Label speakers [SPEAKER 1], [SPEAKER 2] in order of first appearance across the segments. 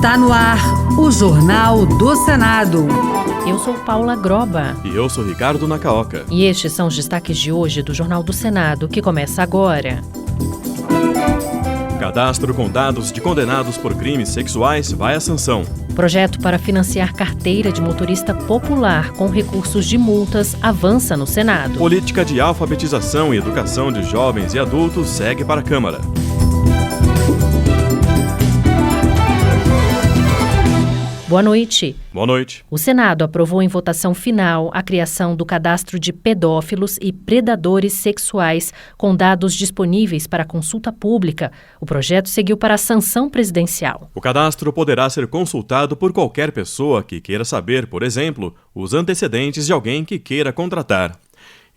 [SPEAKER 1] Está no ar o Jornal do Senado.
[SPEAKER 2] Eu sou Paula Groba.
[SPEAKER 3] E eu sou Ricardo Nacaoca.
[SPEAKER 2] E estes são os destaques de hoje do Jornal do Senado, que começa agora.
[SPEAKER 3] Cadastro com dados de condenados por crimes sexuais vai à sanção.
[SPEAKER 2] Projeto para financiar carteira de motorista popular com recursos de multas avança no Senado.
[SPEAKER 3] Política de alfabetização e educação de jovens e adultos segue para a Câmara.
[SPEAKER 2] Boa noite.
[SPEAKER 3] Boa noite.
[SPEAKER 2] O Senado aprovou em votação final a criação do cadastro de pedófilos e predadores sexuais com dados disponíveis para consulta pública. O projeto seguiu para a sanção presidencial.
[SPEAKER 3] O cadastro poderá ser consultado por qualquer pessoa que queira saber, por exemplo, os antecedentes de alguém que queira contratar.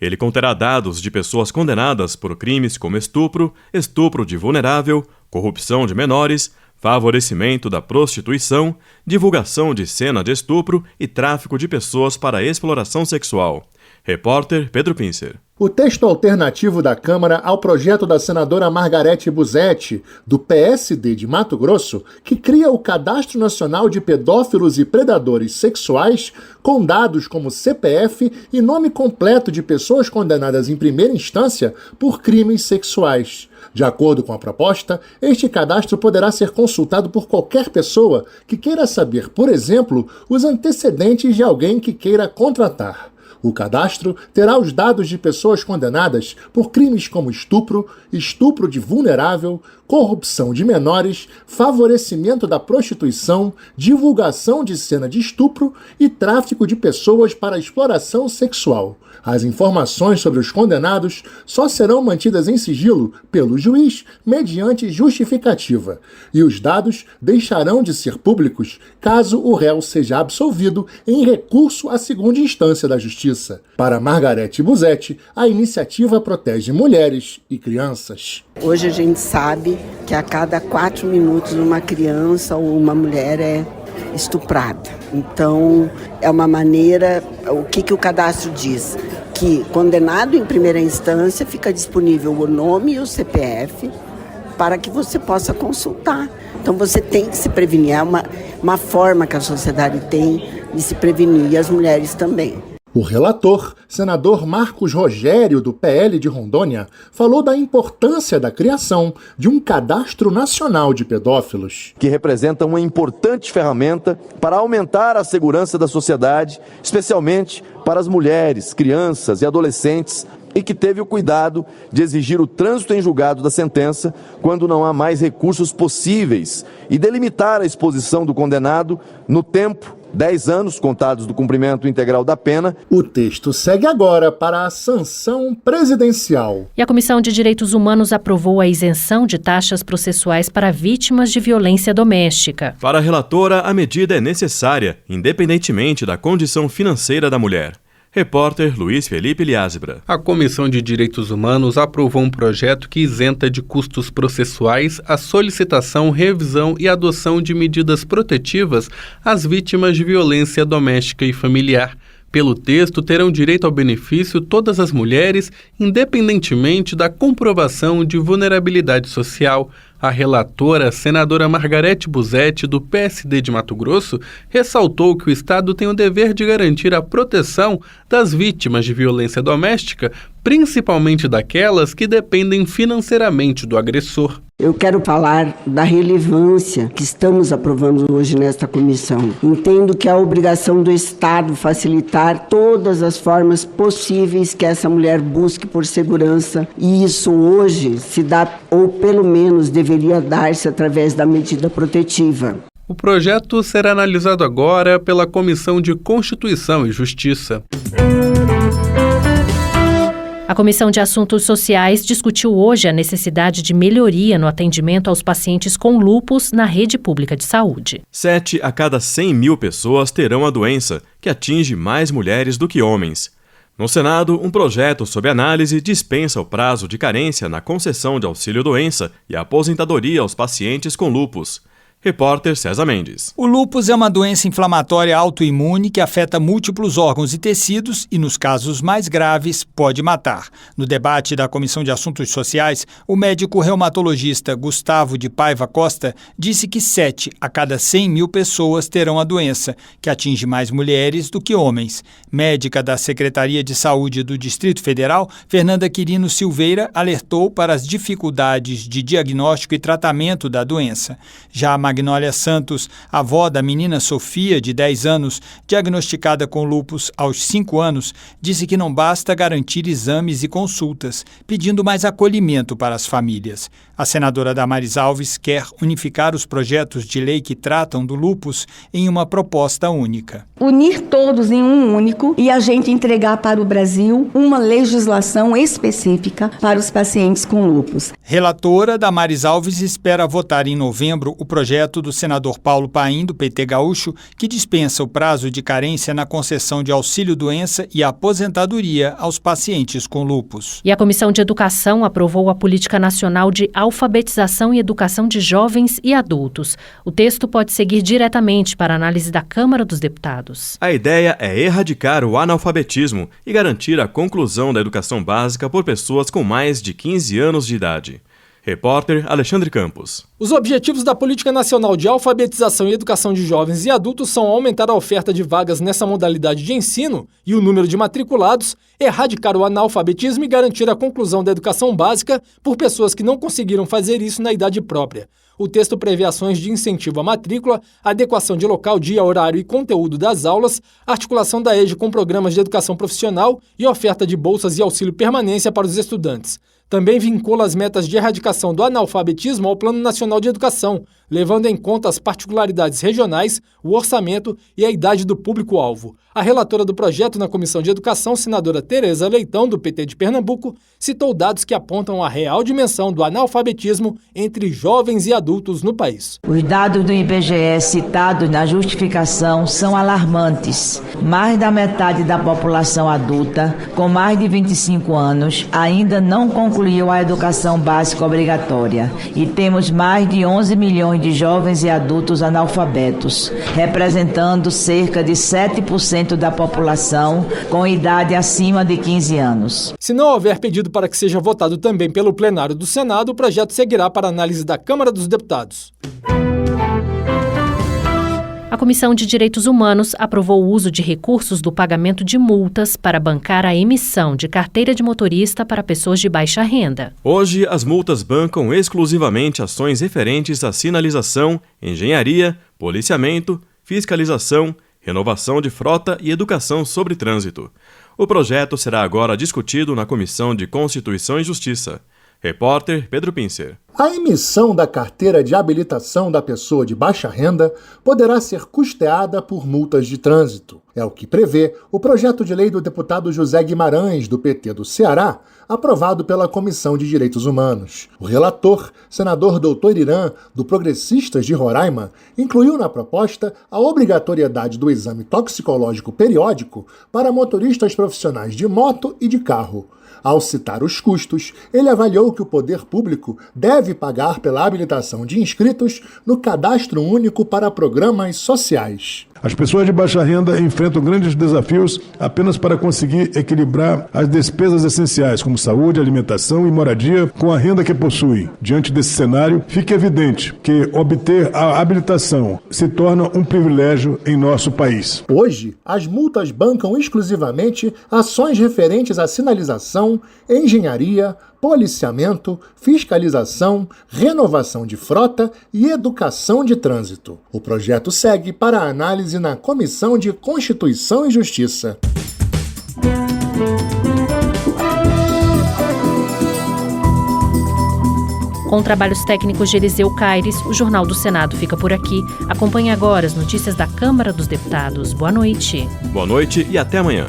[SPEAKER 3] Ele conterá dados de pessoas condenadas por crimes como estupro, estupro de vulnerável, corrupção de menores, favorecimento da prostituição, divulgação de cena de estupro e tráfico de pessoas para exploração sexual. Repórter Pedro Pincer.
[SPEAKER 4] O texto alternativo da Câmara ao projeto da senadora Margarete Busetti, do PSD de Mato Grosso, que cria o Cadastro Nacional de Pedófilos e Predadores Sexuais, com dados como CPF e nome completo de pessoas condenadas em primeira instância por crimes sexuais. De acordo com a proposta, este cadastro poderá ser consultado por qualquer pessoa que queira saber, por exemplo, os antecedentes de alguém que queira contratar. O cadastro terá os dados de pessoas condenadas por crimes como estupro, estupro de vulnerável, corrupção de menores, favorecimento da prostituição, divulgação de cena de estupro e tráfico de pessoas para exploração sexual. As informações sobre os condenados só serão mantidas em sigilo pelo juiz mediante justificativa, e os dados deixarão de ser públicos caso o réu seja absolvido em recurso à segunda instância da Justiça. Para Margarete Busetti, a iniciativa protege mulheres e crianças.
[SPEAKER 5] Hoje a gente sabe que a cada 4 minutos uma criança ou uma mulher é estuprada. Então, é uma maneira, o que o cadastro diz? Que condenado em primeira instância fica disponível o nome e o CPF para que você possa consultar. Então, você tem que se prevenir. É uma forma que a sociedade tem de se prevenir, e as mulheres também.
[SPEAKER 4] O relator, senador Marcos Rogério, do PL de Rondônia, falou da importância da criação de um cadastro nacional de pedófilos.
[SPEAKER 6] Que representa uma importante ferramenta para aumentar a segurança da sociedade, especialmente para as mulheres, crianças e adolescentes, e que teve o cuidado de exigir o trânsito em julgado da sentença quando não há mais recursos possíveis e delimitar a exposição do condenado no tempo 10 anos contados do cumprimento integral da pena.
[SPEAKER 4] O texto segue agora para a sanção presidencial.
[SPEAKER 2] E a Comissão de Direitos Humanos aprovou a isenção de taxas processuais para vítimas de violência doméstica.
[SPEAKER 3] Para a relatora, a medida é necessária, independentemente da condição financeira da mulher. Repórter Luiz Felipe Liázebra.
[SPEAKER 7] A Comissão de Direitos Humanos aprovou um projeto que isenta de custos processuais a solicitação, revisão e adoção de medidas protetivas às vítimas de violência doméstica e familiar. Pelo texto, terão direito ao benefício todas as mulheres, independentemente da comprovação de vulnerabilidade social. A relatora, senadora Margarete Busetti, do PSD de Mato Grosso, ressaltou que o Estado tem o dever de garantir a proteção das vítimas de violência doméstica, principalmente daquelas que dependem financeiramente do agressor.
[SPEAKER 5] Eu quero falar da relevância que estamos aprovando hoje nesta comissão. Entendo que é a obrigação do Estado facilitar todas as formas possíveis que essa mulher busque por segurança, e isso hoje se dá, ou pelo menos deveria dar-se através da medida protetiva.
[SPEAKER 7] O projeto será analisado agora pela Comissão de Constituição e Justiça.
[SPEAKER 2] A Comissão de Assuntos Sociais discutiu hoje a necessidade de melhoria no atendimento aos pacientes com lúpus na rede pública de saúde.
[SPEAKER 3] 7 a cada 100 mil pessoas terão a doença, que atinge mais mulheres do que homens. No Senado, um projeto sob análise dispensa o prazo de carência na concessão de auxílio-doença e a aposentadoria aos pacientes com lúpus. Repórter César Mendes.
[SPEAKER 8] O lúpus é uma doença inflamatória autoimune que afeta múltiplos órgãos e tecidos e, nos casos mais graves, pode matar. No debate da Comissão de Assuntos Sociais, o médico reumatologista Gustavo de Paiva Costa disse que 7 a cada 100 mil pessoas terão a doença, que atinge mais mulheres do que homens. Médica da Secretaria de Saúde do Distrito Federal, Fernanda Quirino Silveira, alertou para as dificuldades de diagnóstico e tratamento da doença. Já a Magnólia Santos, avó da menina Sofia, de 10 anos, diagnosticada com lúpus aos 5 anos, disse que não basta garantir exames e consultas, pedindo mais acolhimento para as famílias. A senadora Damares Alves quer unificar os projetos de lei que tratam do lúpus em uma proposta única.
[SPEAKER 9] Unir todos em um único e a gente entregar para o Brasil uma legislação específica para os pacientes com lúpus.
[SPEAKER 8] Relatora Damares Alves espera votar em novembro o projeto do senador Paulo Paim, do PT Gaúcho, que dispensa o prazo de carência na concessão de auxílio-doença e aposentadoria aos pacientes com lúpus.
[SPEAKER 2] E a Comissão de Educação aprovou a Política Nacional de Alfabetização e Educação de Jovens e Adultos. O texto pode seguir diretamente para análise da Câmara dos Deputados.
[SPEAKER 3] A ideia é erradicar o analfabetismo e garantir a conclusão da educação básica por pessoas com mais de 15 anos de idade. Repórter Alexandre Campos.
[SPEAKER 10] Os objetivos da Política Nacional de Alfabetização e Educação de Jovens e Adultos são aumentar a oferta de vagas nessa modalidade de ensino e o número de matriculados, erradicar o analfabetismo e garantir a conclusão da educação básica por pessoas que não conseguiram fazer isso na idade própria. O texto prevê ações de incentivo à matrícula, adequação de local, dia, horário e conteúdo das aulas, articulação da EJA com programas de educação profissional e oferta de bolsas e auxílio permanência para os estudantes. Também vincula as metas de erradicação do analfabetismo ao Plano Nacional de Educação, levando em conta as particularidades regionais, o orçamento e a idade do público-alvo. A relatora do projeto na Comissão de Educação, senadora Tereza Leitão, do PT de Pernambuco, citou dados que apontam a real dimensão do analfabetismo entre jovens e adultos no país.
[SPEAKER 11] Os dados do IBGE citados na justificação são alarmantes. Mais da metade da população adulta, com mais de 25 anos, ainda não concluiu a educação básica obrigatória. E temos mais de 11 milhões de jovens e adultos analfabetos, representando cerca de 7% da população com idade acima de 15 anos.
[SPEAKER 10] Se não houver pedido para que seja votado também pelo plenário do Senado, o projeto seguirá para análise da Câmara dos Deputados.
[SPEAKER 2] A Comissão de Direitos Humanos aprovou o uso de recursos do pagamento de multas para bancar a emissão de carteira de motorista para pessoas de baixa renda.
[SPEAKER 3] Hoje, as multas bancam exclusivamente ações referentes à sinalização, engenharia, policiamento, fiscalização, renovação de frota e educação sobre trânsito. O projeto será agora discutido na Comissão de Constituição e Justiça. Repórter Pedro Pincer.
[SPEAKER 4] A emissão da carteira de habilitação da pessoa de baixa renda poderá ser custeada por multas de trânsito. É o que prevê o projeto de lei do deputado José Guimarães, do PT do Ceará, aprovado pela Comissão de Direitos Humanos. O relator, senador Dr. Irã, do Progressistas de Roraima, incluiu na proposta a obrigatoriedade do exame toxicológico periódico para motoristas profissionais de moto e de carro. Ao citar os custos, ele avaliou que o poder público deve pagar pela habilitação de inscritos no Cadastro Único para Programas Sociais.
[SPEAKER 12] As pessoas de baixa renda enfrentam grandes desafios apenas para conseguir equilibrar as despesas essenciais, como saúde, alimentação e moradia, com a renda que possuem. Diante desse cenário, fica evidente que obter a habilitação se torna um privilégio em nosso país.
[SPEAKER 4] Hoje, as multas bancam exclusivamente ações referentes à sinalização, engenharia, policiamento, fiscalização, renovação de frota e educação de trânsito. O projeto segue para análise na Comissão de Constituição e Justiça.
[SPEAKER 2] Com trabalhos técnicos de Eliseu Caires, o Jornal do Senado fica por aqui. Acompanhe agora as notícias da Câmara dos Deputados. Boa noite.
[SPEAKER 3] Boa noite e até amanhã.